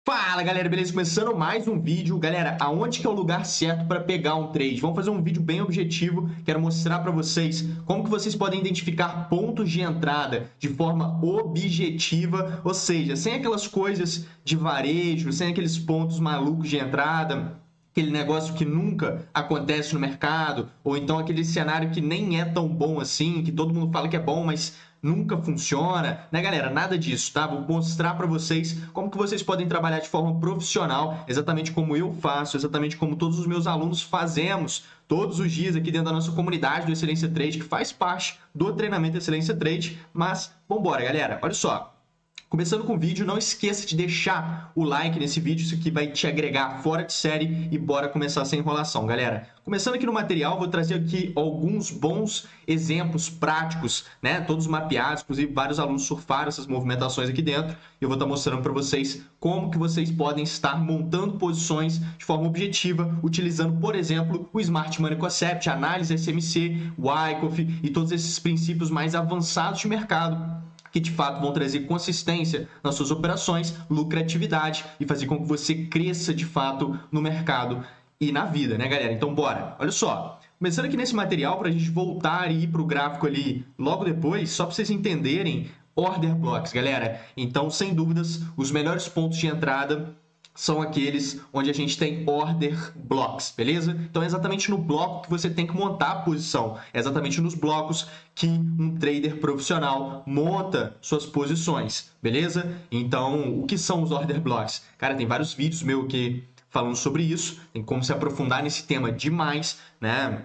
Fala galera, beleza? Começando mais um vídeo. Galera, aonde que é o lugar certo para pegar um trade? Vamos fazer um vídeo bem objetivo. Quero mostrar para vocês como que vocês podem identificar pontos de entrada de forma objetiva, ou seja, sem aquelas coisas de varejo, sem aqueles pontos malucos de entrada, aquele negócio que nunca acontece no mercado, ou então aquele cenário que nem é tão bom assim, que todo mundo fala que é bom, mas nunca funciona, né, galera? Nada disso, tá? Vou mostrar para vocês como que vocês podem trabalhar de forma profissional, exatamente como eu faço, exatamente como todos os meus alunos fazemos todos os dias aqui dentro da nossa comunidade do Excelência Trade, que faz parte do treinamento Excelência Trade. Mas, vambora, galera. Olha só. Começando com o vídeo, não esqueça de deixar o like nesse vídeo, isso aqui vai te agregar fora de série e bora começar sem enrolação, galera. Começando aqui no material, vou trazer aqui alguns bons exemplos práticos, né? Todos mapeados, inclusive vários alunos surfaram essas movimentações aqui dentro e eu vou estar mostrando para vocês como que vocês podem estar montando posições de forma objetiva, utilizando, por exemplo, o Smart Money Concept, análise SMC, Wyckoff e todos esses princípios mais avançados de mercado, que de fato vão trazer consistência nas suas operações, lucratividade e fazer com que você cresça de fato no mercado e na vida, né, galera? Então, bora! Olha só, começando aqui nesse material, para a gente voltar e ir para o gráfico ali logo depois, só para vocês entenderem, order blocks, galera. Então, sem dúvidas, os melhores pontos de entrada são aqueles onde a gente tem order blocks, beleza? Então é exatamente no bloco que você tem que montar a posição. É exatamente nos blocos que um trader profissional monta suas posições, beleza? Então, o que são os order blocks? Cara, tem vários vídeos meus aqui falando sobre isso, tem como se aprofundar nesse tema demais, né?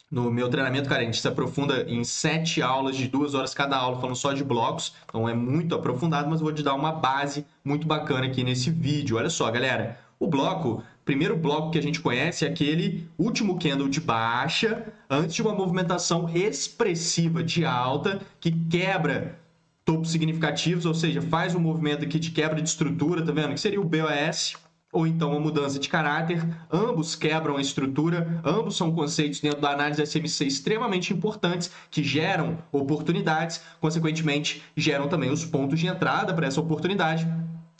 No meu treinamento, cara, a gente se aprofunda em 7 aulas de 2 horas cada aula, falando só de blocos. Então é muito aprofundado, mas eu vou te dar uma base muito bacana aqui nesse vídeo. Olha só, galera. O bloco, primeiro bloco que a gente conhece é aquele último candle de baixa, antes de uma movimentação expressiva de alta, que quebra topos significativos, ou seja, faz um movimento aqui de quebra de estrutura, tá vendo? Que seria o BOS, ou então uma mudança de caráter. Ambos quebram a estrutura, ambos são conceitos dentro da análise SMC extremamente importantes, que geram oportunidades, consequentemente, geram também os pontos de entrada para essa oportunidade,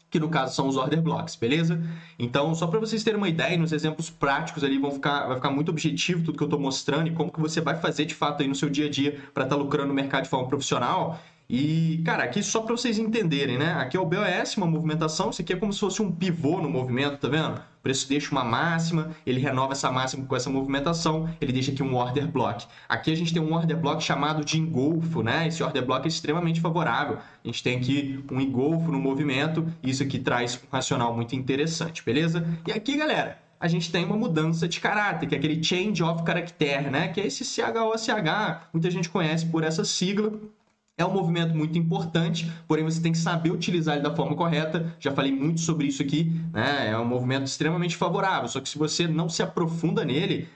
que no caso são os order blocks, beleza? Então, só para vocês terem uma ideia, nos exemplos práticos ali vai ficar muito objetivo tudo que eu estou mostrando e como que você vai fazer de fato aí no seu dia a dia para estar lucrando no mercado de forma profissional. E, cara, aqui só para vocês entenderem, né? Aqui é o BOS, uma movimentação. Isso aqui é como se fosse um pivô no movimento, tá vendo? O preço deixa uma máxima, ele renova essa máxima com essa movimentação, ele deixa aqui um order block. Aqui a gente tem um order block chamado de engolfo, né? Esse order block é extremamente favorável. A gente tem aqui um engolfo no movimento, e isso aqui traz um racional muito interessante, beleza? E aqui, galera, a gente tem uma mudança de caráter, que é aquele change of character, né? Que é esse CHOCH, muita gente conhece por essa sigla. É um movimento muito importante, porém você tem que saber utilizar ele da forma correta. Já falei muito sobre isso aqui, né? É um movimento extremamente favorável, só que se você não se aprofunda nele,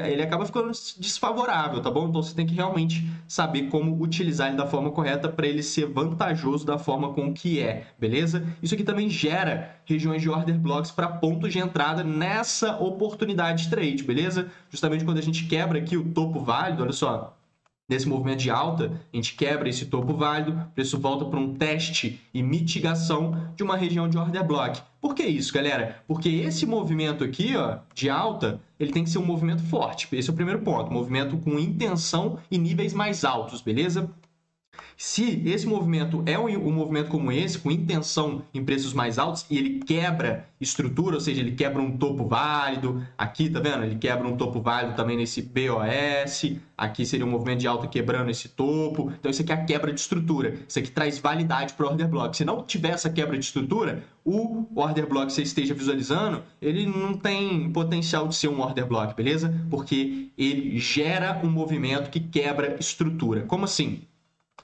ele acaba ficando desfavorável, tá bom? Então você tem que realmente saber como utilizar ele da forma correta para ele ser vantajoso da forma com que é, beleza? Isso aqui também gera regiões de order blocks para pontos de entrada nessa oportunidade de trade, beleza? Justamente quando a gente quebra aqui o topo válido, olha só. Nesse movimento de alta, a gente quebra esse topo válido, o preço volta para um teste e mitigação de uma região de order block. Por que isso, galera? Porque esse movimento aqui, ó, de alta, ele tem que ser um movimento forte. Esse é o primeiro ponto, movimento com intenção e níveis mais altos, beleza? Se esse movimento é um movimento como esse, com intenção em preços mais altos, e ele quebra estrutura, ou seja, ele quebra um topo válido, aqui, tá vendo? Ele quebra um topo válido também nesse BOS, aqui seria um movimento de alta quebrando esse topo, então isso aqui é a quebra de estrutura, isso aqui traz validade para o order block. Se não tiver essa quebra de estrutura, o order block que você esteja visualizando, ele não tem potencial de ser um order block, beleza? Porque ele gera um movimento que quebra estrutura. Como assim?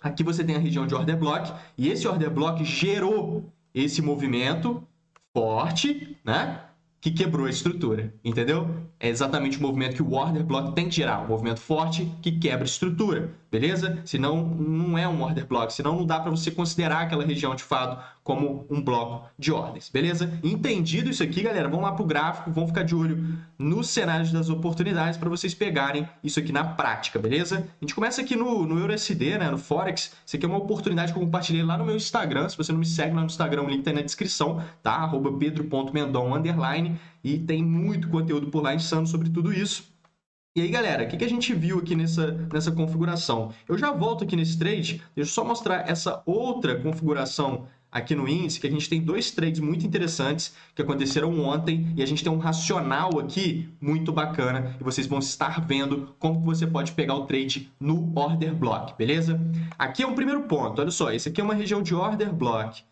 Aqui você tem a região de order block, e esse order block gerou esse movimento forte, né? que quebrou a estrutura, entendeu? É exatamente o movimento que o order block tem que gerar, um movimento forte que quebra a estrutura, beleza? Senão não é um order block, senão não dá para você considerar aquela região de fato como um bloco de ordens, beleza? Entendido isso aqui, galera, vamos lá para o gráfico, vamos ficar de olho nos cenários das oportunidades para vocês pegarem isso aqui na prática, beleza? A gente começa aqui no EURUSD, né, no Forex. Isso aqui é uma oportunidade que eu compartilhei lá no meu Instagram. Se você não me segue lá no Instagram, o link tá aí na descrição, tá? @pedro.mendon_, e tem muito conteúdo por lá insano sobre tudo isso. E aí, galera, o que a gente viu aqui nessa configuração? Eu já volto aqui nesse trade, deixa eu só mostrar essa outra configuração aqui no índice, que a gente tem dois trades muito interessantes que aconteceram ontem e a gente tem um racional aqui muito bacana e vocês vão estar vendo como que você pode pegar o trade no order block, beleza? Aqui é um primeiro ponto, olha só, esse aqui é uma região de order block.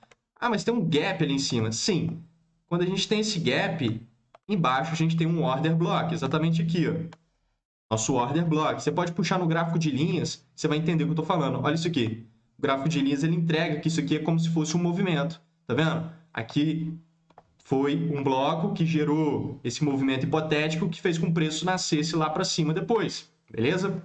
Ah, mas tem um gap ali em cima. Sim, quando a gente tem esse gap, embaixo a gente tem um order block, exatamente aqui, ó. Nosso order block. Você pode puxar no gráfico de linhas, você vai entender o que eu estou falando. Olha isso aqui. O gráfico de linhas ele entrega que isso aqui é como se fosse um movimento. Tá vendo? Aqui foi um bloco que gerou esse movimento hipotético que fez com que o preço nascesse lá para cima depois. Beleza?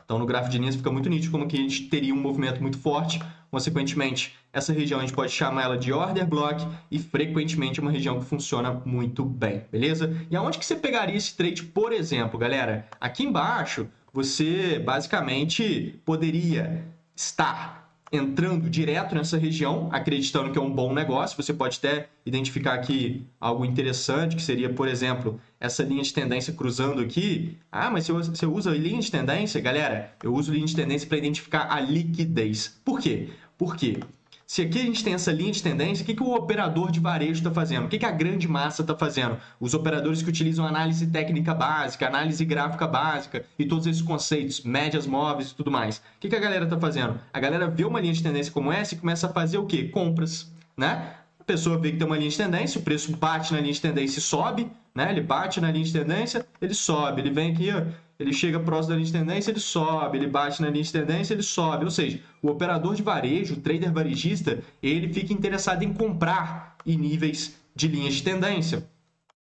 Então, no gráfico de linhas fica muito nítido como que a gente teria um movimento muito forte. Consequentemente, essa região a gente pode chamar ela de order block e frequentemente é uma região que funciona muito bem, beleza? E aonde que você pegaria esse trade, por exemplo, galera? Aqui embaixo, você basicamente poderia estar entrando direto nessa região, acreditando que é um bom negócio. Você pode até identificar aqui algo interessante, que seria, por exemplo, essa linha de tendência cruzando aqui. Ah, mas você usa linha de tendência? Galera, eu uso linha de tendência para identificar a liquidez. Por quê? Porque se aqui a gente tem essa linha de tendência, o que o operador de varejo está fazendo? O que a grande massa está fazendo? Os operadores que utilizam análise técnica básica, análise gráfica básica e todos esses conceitos, médias móveis e tudo mais. O que a galera está fazendo? A galera vê uma linha de tendência como essa e começa a fazer o quê? Compras, né? A pessoa vê que tem uma linha de tendência, o preço bate na linha de tendência e sobe, né? Ele bate na linha de tendência, ele sobe, ele vem aqui, ó, ele chega próximo da linha de tendência, ele sobe, ele bate na linha de tendência, ele sobe. Ou seja, o operador de varejo, o trader varejista, ele fica interessado em comprar em níveis de linhas de tendência.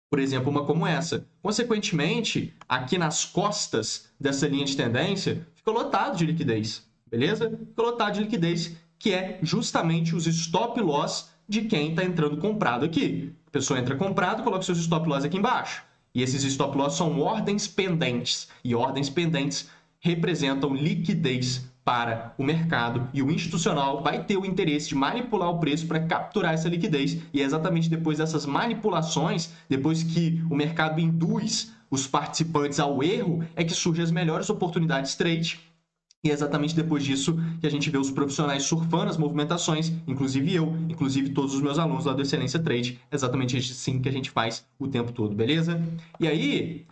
Por exemplo, uma como essa. Consequentemente, aqui nas costas dessa linha de tendência, fica lotado de liquidez, beleza? Fica lotado de liquidez, que é justamente os stop loss de quem está entrando comprado aqui. A pessoa entra comprado, coloca seus stop loss aqui embaixo. E esses stop loss são ordens pendentes. E ordens pendentes representam liquidez para o mercado. E o institucional vai ter o interesse de manipular o preço para capturar essa liquidez. E é exatamente depois dessas manipulações, depois que o mercado induz os participantes ao erro, é que surgem as melhores oportunidades trade. E é exatamente depois disso que a gente vê os profissionais surfando as movimentações, inclusive eu, inclusive todos os meus alunos lá do Excelência Trade. É exatamente assim que a gente faz o tempo todo, beleza? E aí,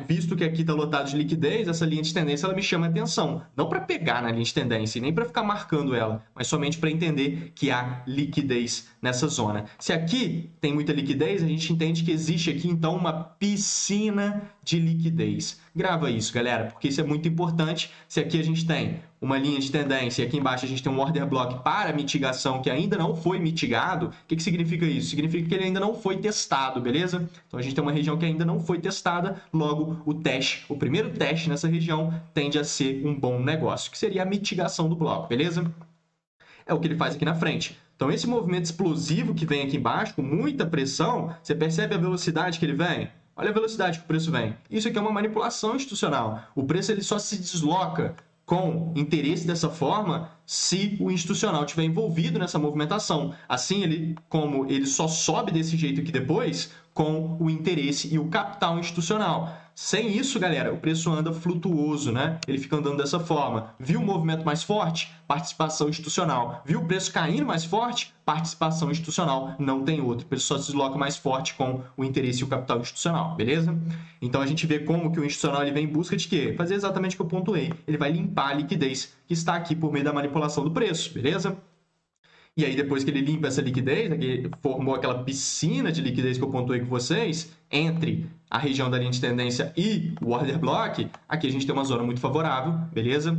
visto que aqui está lotado de liquidez, essa linha de tendência ela me chama a atenção. Não para pegar na linha de tendência e nem para ficar marcando ela, mas somente para entender que há liquidez nessa zona. Se aqui tem muita liquidez, a gente entende que existe aqui então uma piscina de liquidez. Grava isso, galera, porque isso é muito importante. Se aqui a gente tem uma linha de tendência e aqui embaixo a gente tem um order block para mitigação que ainda não foi mitigado, o que significa isso? Significa que ele ainda não foi testado, beleza? Então a gente tem uma região que ainda não foi testada, logo o teste, o primeiro teste nessa região tende a ser um bom negócio, que seria a mitigação do bloco, beleza? É o que ele faz aqui na frente. Então esse movimento explosivo que vem aqui embaixo, com muita pressão, você percebe a velocidade que ele vem? Olha a velocidade que o preço vem. Isso aqui é uma manipulação institucional. O preço ele só se desloca com interesse dessa forma se o institucional estiver envolvido nessa movimentação. Assim, como ele só sobe desse jeito aqui depois, com o interesse e o capital institucional. Sem isso, galera, o preço anda flutuoso, né? Ele fica andando dessa forma. Viu o movimento mais forte? Participação institucional. Viu o preço caindo mais forte? Participação institucional. Não tem outro. O preço só se desloca mais forte com o interesse e o capital institucional, beleza? Então, a gente vê como que o institucional ele vem em busca de quê? Fazer exatamente o que eu pontuei. Ele vai limpar a liquidez que está aqui por meio da manipulação do preço, beleza? E aí, depois que ele limpa essa liquidez, aqui formou aquela piscina de liquidez que eu pontuei com vocês, entre a região da linha de tendência e o order block, aqui a gente tem uma zona muito favorável, beleza?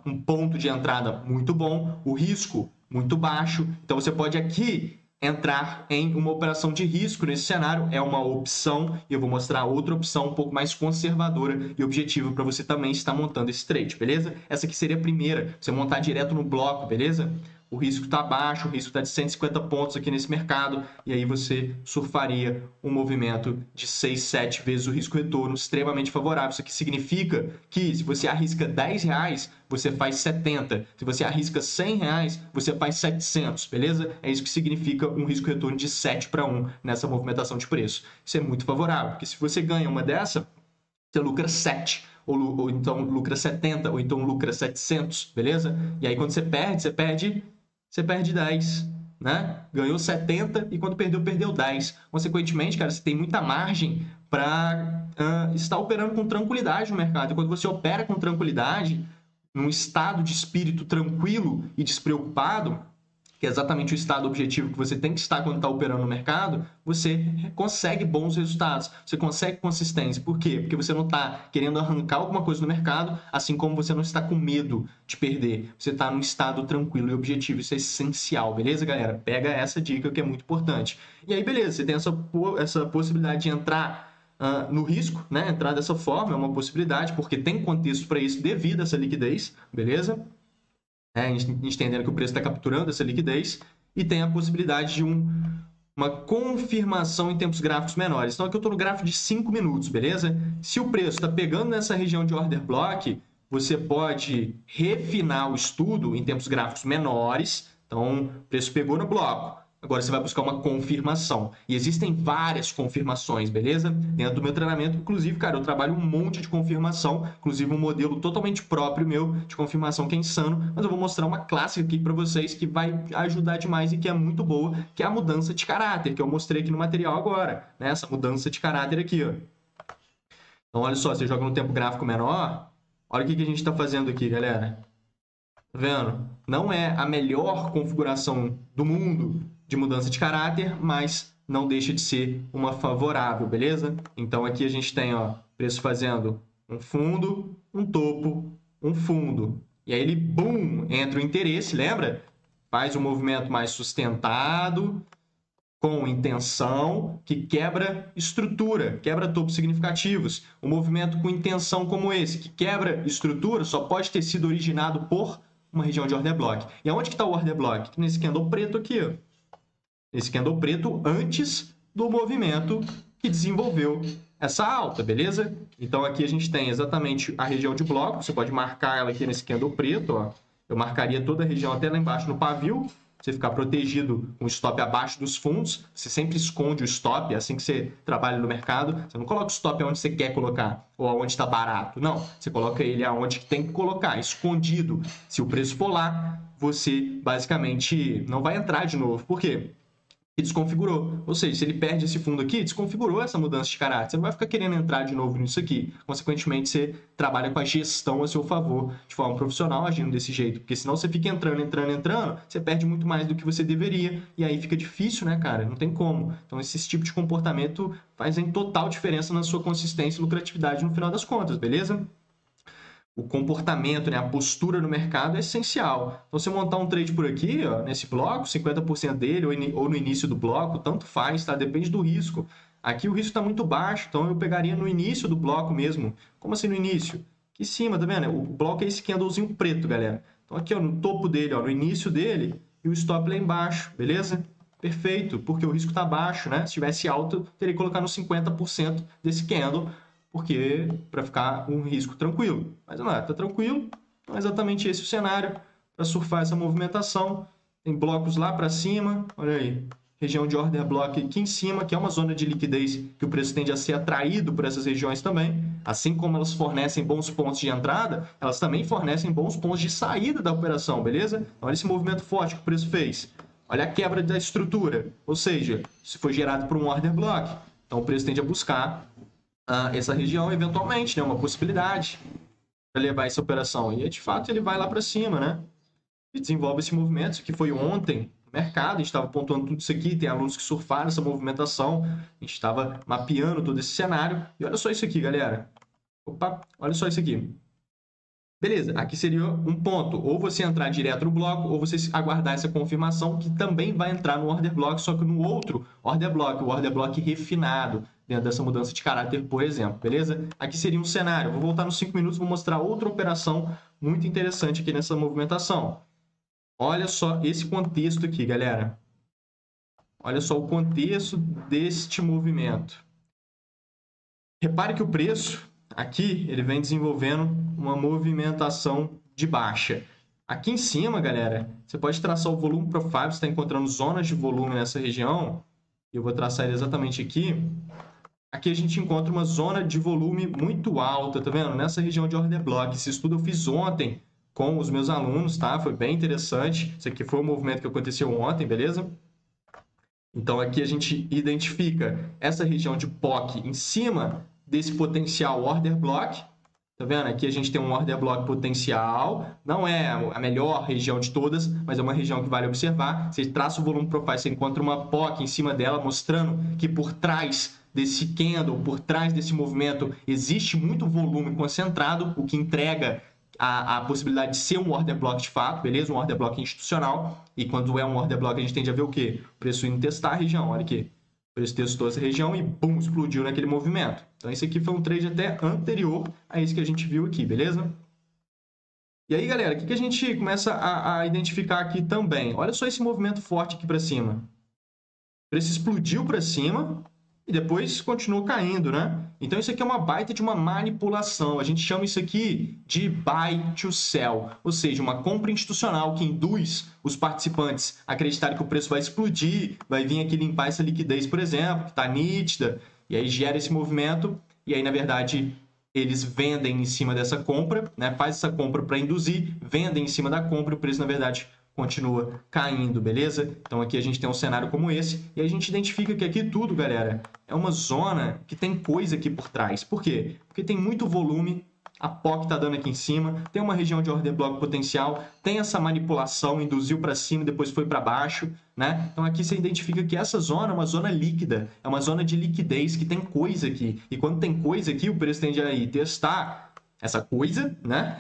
Um ponto de entrada muito bom, o risco muito baixo. Então, você pode aqui entrar em uma operação de risco nesse cenário é uma opção, e eu vou mostrar outra opção um pouco mais conservadora e objetiva para você também estar montando esse trade, beleza? Essa aqui seria a primeira, você montar direto no bloco, beleza? O risco está baixo, o risco está de 150 pontos aqui nesse mercado, e aí você surfaria um movimento de 6, 7 vezes o risco-retorno extremamente favorável. Isso aqui significa que se você arrisca R$10, você faz 70. Se você arrisca R$100, você faz 700, beleza? É isso que significa um risco-retorno de 7-1 nessa movimentação de preço. Isso é muito favorável, porque se você ganha uma dessa, você lucra 7. Ou então lucra 70, ou então lucra 700, beleza? E aí quando você perde 10, né? Ganhou 70 e quando perdeu 10. Consequentemente, cara, você tem muita margem para estar operando com tranquilidade no mercado. E quando você opera com tranquilidade, num estado de espírito tranquilo e despreocupado, que é exatamente o estado objetivo que você tem que estar quando está operando no mercado, você consegue bons resultados, você consegue consistência. Por quê? Porque você não está querendo arrancar alguma coisa no mercado, assim como você não está com medo de perder. Você está num estado tranquilo e objetivo. Isso é essencial, beleza, galera? Pega essa dica que é muito importante. E aí, beleza, você tem essa possibilidade de entrar no risco, né? Entrar dessa forma é uma possibilidade, porque tem contexto para isso devido a essa liquidez, beleza? Entendendo que o preço está capturando essa liquidez, e tem a possibilidade de uma confirmação em tempos gráficos menores. Então aqui eu estou no gráfico de 5 minutos, beleza? Se o preço está pegando nessa região de order block, você pode refinar o estudo em tempos gráficos menores. Então o preço pegou no bloco. Agora você vai buscar uma confirmação. E existem várias confirmações, beleza? Dentro do meu treinamento, inclusive, cara, eu trabalho um monte de confirmação, inclusive um modelo totalmente próprio meu de confirmação que é insano, mas eu vou mostrar uma clássica aqui para vocês que vai ajudar demais e que é muito boa, que é a mudança de caráter, que eu mostrei aqui no material agora, né? Essa mudança de caráter aqui, ó. Então, olha só, você joga no tempo gráfico menor, olha o que a gente está fazendo aqui, galera. Tá vendo? Não é a melhor configuração do mundo de mudança de caráter, mas não deixa de ser uma favorável, beleza? Então aqui a gente tem, ó, preço fazendo um fundo, um topo, um fundo. E aí ele, bum, entra o interesse, lembra? Faz um movimento mais sustentado, com intenção, que quebra estrutura, quebra topos significativos. Um movimento com intenção como esse, que quebra estrutura, só pode ter sido originado por uma região de order block. E aonde que está o order block? Nesse candle preto aqui, ó. Esse candle preto antes do movimento que desenvolveu essa alta, beleza? Então aqui a gente tem exatamente a região de bloco, você pode marcar ela aqui nesse candle preto, ó. Eu marcaria toda a região até lá embaixo no pavio, você ficar protegido com o stop abaixo dos fundos, você sempre esconde o stop, é assim que você trabalha no mercado, você não coloca o stop onde você quer colocar, ou onde está barato, não, você coloca ele aonde tem que colocar, escondido. Se o preço for lá, você basicamente não vai entrar de novo, por quê? Que desconfigurou. Ou seja, se ele perde esse fundo aqui, desconfigurou essa mudança de caráter. Você não vai ficar querendo entrar de novo nisso aqui. Consequentemente, você trabalha com a gestão a seu favor, de forma profissional, agindo desse jeito. Porque senão você fica entrando, você perde muito mais do que você deveria. E aí fica difícil, né, cara? Não tem como. Então, esse tipo de comportamento faz em total diferença na sua consistência e lucratividade no final das contas, beleza? O comportamento, né, a postura no mercado é essencial. Então, você montar um trade por aqui, ó, nesse bloco, 50% dele ou no início do bloco, tanto faz, tá? Depende do risco. Aqui o risco está muito baixo, então eu pegaria no início do bloco mesmo. Como assim no início? Aqui em cima, tá vendo? O bloco é esse candlezinho preto, galera. Então aqui, ó, no topo dele, ó, no início dele, e o stop lá embaixo, beleza? Perfeito, porque o risco está baixo, né? Se tivesse alto, teria que colocar no 50% desse candle, porque para ficar um risco tranquilo. Mas não é, tá tranquilo, não é exatamente esse o cenário para surfar essa movimentação. Tem blocos lá para cima, olha aí, região de order block aqui em cima, que é uma zona de liquidez que o preço tende a ser atraído por essas regiões também. Assim como elas fornecem bons pontos de entrada, elas também fornecem bons pontos de saída da operação, beleza? Olha esse movimento forte que o preço fez. Olha a quebra da estrutura, ou seja, se foi gerado por um order block. Então o preço tende a buscar essa região eventualmente, né, uma possibilidade para levar essa operação. E de fato ele vai lá para cima, né? E desenvolve esse movimento. Isso aqui foi ontem no mercado, a gente estava pontuando tudo isso aqui, tem alunos que surfaram essa movimentação, a gente estava mapeando todo esse cenário. E olha só isso aqui, galera. Opa, olha só isso aqui. Beleza, aqui seria um ponto. Ou você entrar direto no bloco, ou você aguardar essa confirmação, que também vai entrar no order block, só que no outro order block, o order block refinado, dentro dessa mudança de caráter, por exemplo, beleza? Aqui seria um cenário. Vou voltar nos 5 minutos, vou mostrar outra operação muito interessante aqui nessa movimentação. Olha só esse contexto aqui, galera. Olha só o contexto deste movimento. Repare que o preço aqui ele vem desenvolvendo uma movimentação de baixa. Aqui em cima, galera, você pode traçar o volume profile, você está encontrando zonas de volume nessa região. Eu vou traçar ele exatamente aqui. Aqui a gente encontra uma zona de volume muito alta, tá vendo? Nessa região de order block. Esse estudo eu fiz ontem com os meus alunos, tá? Foi bem interessante. Isso aqui foi um movimento que aconteceu ontem, beleza? Então, aqui a gente identifica essa região de POC em cima desse potencial order block. Tá vendo? Aqui a gente tem um order block potencial. Não é a melhor região de todas, mas é uma região que vale observar. Você traça o volume profile, você encontra uma POC em cima dela, mostrando que por trás desse candle, por trás desse movimento, existe muito volume concentrado, o que entrega a possibilidade de ser um order block de fato, beleza? Um order block institucional. E quando é um order block, a gente tende a ver o quê? O preço indo testar a região. Olha aqui. O preço testou essa região e, pum, explodiu naquele movimento. Então, esse aqui foi um trade até anterior a esse que a gente viu aqui, beleza? E aí, galera, o que a gente começa a identificar aqui também? Olha só esse movimento forte aqui para cima. O preço explodiu para cima e depois continuou caindo, né? Então, isso aqui é uma baita de uma manipulação. A gente chama isso aqui de buy to sell, ou seja, uma compra institucional que induz os participantes a acreditarem que o preço vai explodir, vai vir aqui limpar essa liquidez, por exemplo, que está nítida, e aí gera esse movimento, e aí, na verdade, eles vendem em cima dessa compra, né? Faz essa compra para induzir, vendem em cima da compra, e o preço, na verdade, continua caindo, beleza? Então aqui a gente tem um cenário como esse e a gente identifica que aqui tudo, galera, é uma zona que tem coisa aqui por trás. Por quê? Porque tem muito volume, a POC está dando aqui em cima, tem uma região de order block potencial, tem essa manipulação, induziu para cima e depois foi para baixo, né? Então aqui você identifica que essa zona é uma zona líquida, é uma zona de liquidez que tem coisa aqui. E quando tem coisa aqui, o preço tende a ir testar essa coisa, né?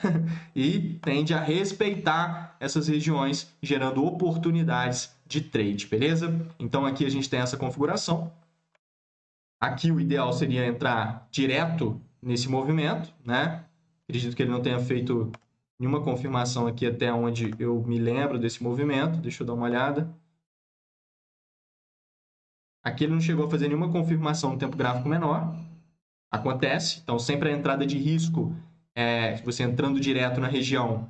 E tende a respeitar essas regiões, gerando oportunidades de trade, beleza? Então, aqui a gente tem essa configuração. Aqui o ideal seria entrar direto nesse movimento, né? Acredito que ele não tenha feito nenhuma confirmação aqui até onde eu me lembro desse movimento. Deixa eu dar uma olhada. Aqui ele não chegou a fazer nenhuma confirmação no tempo gráfico menor. Acontece, então sempre a entrada de risco, você entrando direto na região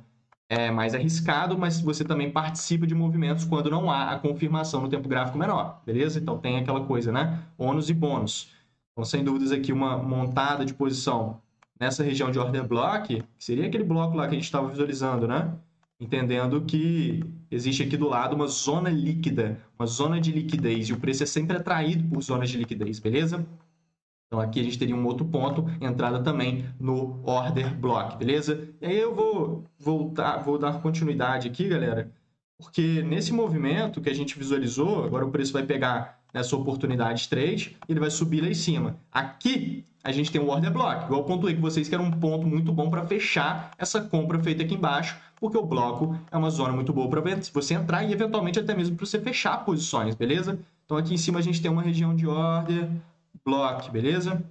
é mais arriscado, mas você também participa de movimentos quando não há a confirmação no tempo gráfico menor, beleza? Então tem aquela coisa, né? Ônus e bônus. Então, sem dúvidas aqui uma montada de posição nessa região de order block, que seria aquele bloco lá que a gente estava visualizando, né? Entendendo que existe aqui do lado uma zona líquida, uma zona de liquidez, e o preço é sempre atraído por zonas de liquidez, beleza? Então, aqui a gente teria um outro ponto, entrada também no order block, beleza? E aí eu vou dar continuidade aqui, galera, porque nesse movimento que a gente visualizou, agora o preço vai pegar nessa oportunidade de trade e ele vai subir lá em cima. Aqui a gente tem o order block, igual eu pontuei com vocês que era um ponto muito bom para fechar essa compra feita aqui embaixo, porque o bloco é uma zona muito boa para você entrar e eventualmente até mesmo para você fechar posições, beleza? Então, aqui em cima a gente tem uma região de order block, beleza?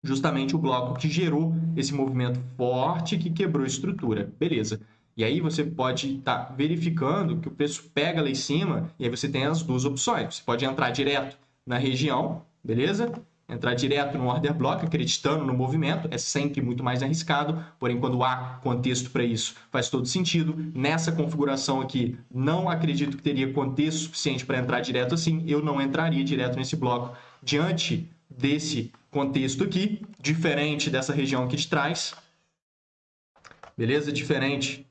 Justamente o bloco que gerou esse movimento forte que quebrou a estrutura, beleza? E aí você pode estar verificando que o preço pega lá em cima e aí você tem as duas opções. Você pode entrar direto na região, beleza? Entrar direto no order block, acreditando no movimento, é sempre muito mais arriscado, porém quando há contexto para isso faz todo sentido. Nessa configuração aqui, não acredito que teria contexto suficiente para entrar direto assim, eu não entraria direto nesse bloco diante desse contexto aqui, diferente dessa região aqui de trás, beleza? Diferente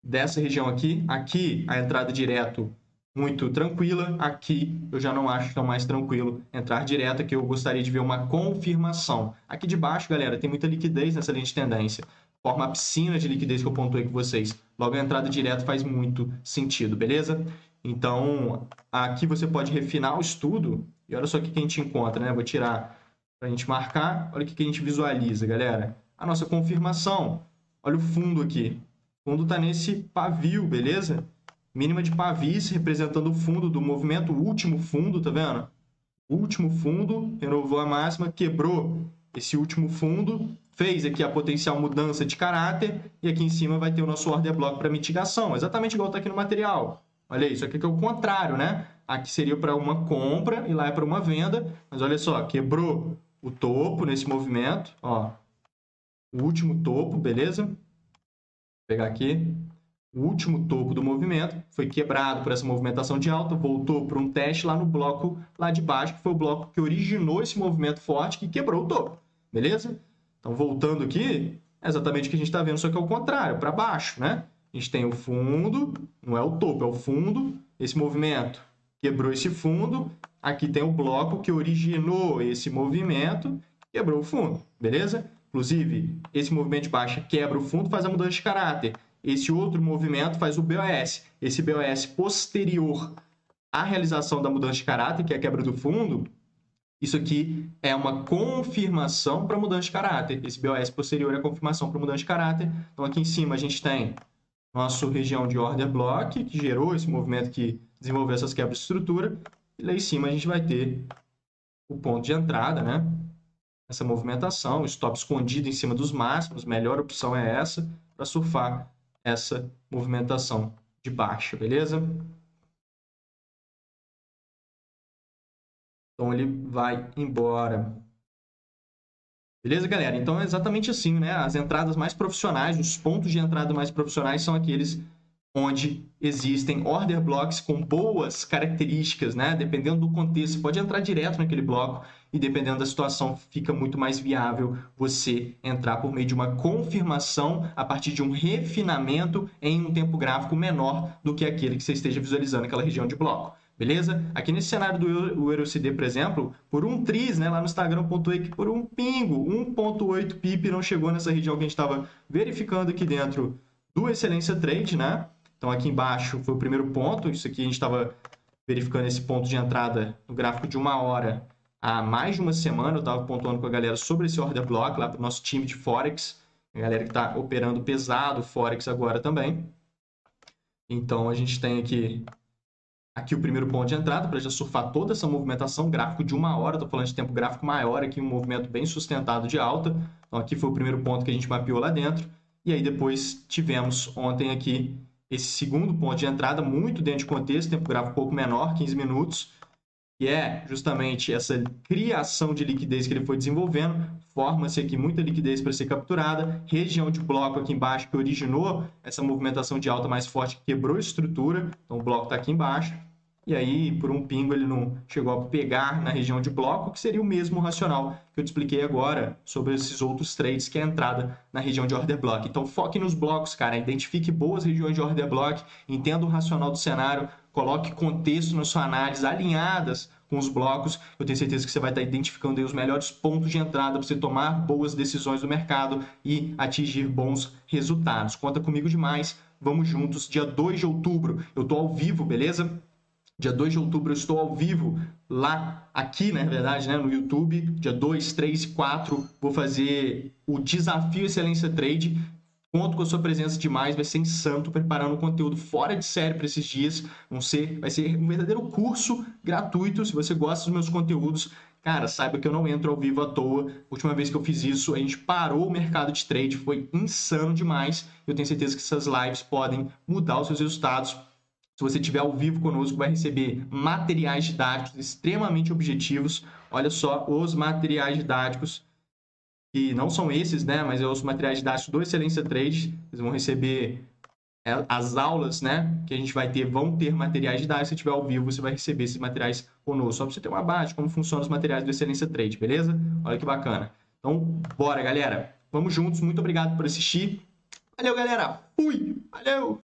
dessa região aqui, aqui a entrada direto muito tranquila, aqui eu já não acho tão mais tranquilo entrar direto, que eu gostaria de ver uma confirmação. Aqui de baixo, galera, tem muita liquidez nessa linha de tendência, forma a piscina de liquidez que eu pontuei com vocês. Logo, a entrada direto faz muito sentido, beleza? Então, aqui você pode refinar o estudo, e olha só o que a gente encontra, né? Vou tirar para a gente marcar, olha o que a gente visualiza, galera. A nossa confirmação Olha o fundo aqui. O fundo está nesse pavio, beleza? Mínima de pavis, representando o fundo do movimento, o último fundo, tá vendo? O último fundo, renovou a máxima, quebrou esse último fundo, fez aqui a potencial mudança de caráter, e aqui em cima vai ter o nosso order block para mitigação, exatamente igual está aqui no material. Olha isso, aqui é o contrário, né? Aqui seria para uma compra e lá é para uma venda, mas olha só, quebrou o topo nesse movimento, ó, o último topo, beleza? Vou pegar aqui. O último topo do movimento foi quebrado por essa movimentação de alta, voltou para um teste lá no bloco lá de baixo, que foi o bloco que originou esse movimento forte que quebrou o topo, beleza? Então, voltando aqui, é exatamente o que a gente está vendo, só que é o contrário, para baixo, né? A gente tem o fundo, não é o topo, é o fundo, esse movimento quebrou esse fundo, aqui tem o bloco que originou esse movimento, quebrou o fundo, beleza? Inclusive, esse movimento de baixa quebra o fundo, faz a mudança de caráter. Esse outro movimento faz o BOS. Esse BOS posterior à realização da mudança de caráter, que é a quebra do fundo, isso aqui é uma confirmação para mudança de caráter. Esse BOS posterior é a confirmação para mudança de caráter. Então, aqui em cima a gente tem nossa região de order block, que gerou esse movimento que desenvolveu essas quebras de estrutura. E lá em cima a gente vai ter o ponto de entrada, né? Essa movimentação, stop escondido em cima dos máximos, melhor opção é essa para surfar essa movimentação de baixa, beleza? Então ele vai embora. Beleza, galera? Então é exatamente assim, né? As entradas mais profissionais, os pontos de entrada mais profissionais são aqueles onde existem order blocks com boas características, né? Dependendo do contexto, você pode entrar direto naquele bloco e dependendo da situação fica muito mais viável você entrar por meio de uma confirmação a partir de um refinamento em um tempo gráfico menor do que aquele que você esteja visualizando aquela região de bloco. Beleza? Aqui nesse cenário do EURUSD, por exemplo, por um tris, né, lá no Instagram, pontuei que por um pingo, 1.8 pip não chegou nessa região que a gente estava verificando aqui dentro do Excelência Trade, né? Então, aqui embaixo foi o primeiro ponto. Isso aqui a gente estava verificando esse ponto de entrada no gráfico de 1 hora há mais de uma semana. Eu estava pontuando com a galera sobre esse order block lá para o nosso time de Forex. A galera que está operando pesado Forex agora também. Então, a gente tem aqui o primeiro ponto de entrada para já surfar toda essa movimentação. Gráfico de 1 hora, estou falando de tempo gráfico maior aqui, um movimento bem sustentado de alta. Então, aqui foi o primeiro ponto que a gente mapeou lá dentro. E aí, depois tivemos ontem aqui esse segundo ponto de entrada, muito dentro de contexto, tempo gráfico um pouco menor, 15 minutos, que é justamente essa criação de liquidez que ele foi desenvolvendo. Forma-se aqui muita liquidez para ser capturada, região de bloco aqui embaixo que originou essa movimentação de alta mais forte, que quebrou a estrutura, então o bloco está aqui embaixo. E aí, por um pingo, ele não chegou a pegar na região de bloco, que seria o mesmo racional que eu te expliquei agora sobre esses outros trades, que é a entrada na região de order block. Então, foque nos blocos, cara. Identifique boas regiões de order block, entenda o racional do cenário, coloque contexto na sua análise, alinhadas com os blocos. Eu tenho certeza que você vai estar identificando aí os melhores pontos de entrada para você tomar boas decisões no mercado e atingir bons resultados. Conta comigo demais. Vamos juntos. Dia 2 de outubro, eu estou ao vivo, beleza? Dia 2 de outubro eu estou ao vivo lá, aqui, na verdade, né, no YouTube. Dia 2, 3 e 4 vou fazer o Desafio Excelência Trade. Conto com a sua presença demais, vai ser insano, preparando um conteúdo fora de série para esses dias. Vai ser um verdadeiro curso gratuito. Se você gosta dos meus conteúdos, cara, saiba que eu não entro ao vivo à toa. A última vez que eu fiz isso, a gente parou o mercado de trade, foi insano demais. Eu tenho certeza que essas lives podem mudar os seus resultados. Se você estiver ao vivo conosco, vai receber materiais didáticos extremamente objetivos. Olha só, os materiais didáticos, que não são esses, né? Mas os materiais didáticos do Excelência Trade. Vocês vão receber as aulas, né? Que a gente vai ter, vão ter materiais didáticos. Se estiver ao vivo, você vai receber esses materiais conosco. Só para você ter uma base de como funcionam os materiais do Excelência Trade, beleza? Olha que bacana. Então, bora, galera. Vamos juntos. Muito obrigado por assistir. Valeu, galera. Fui. Valeu.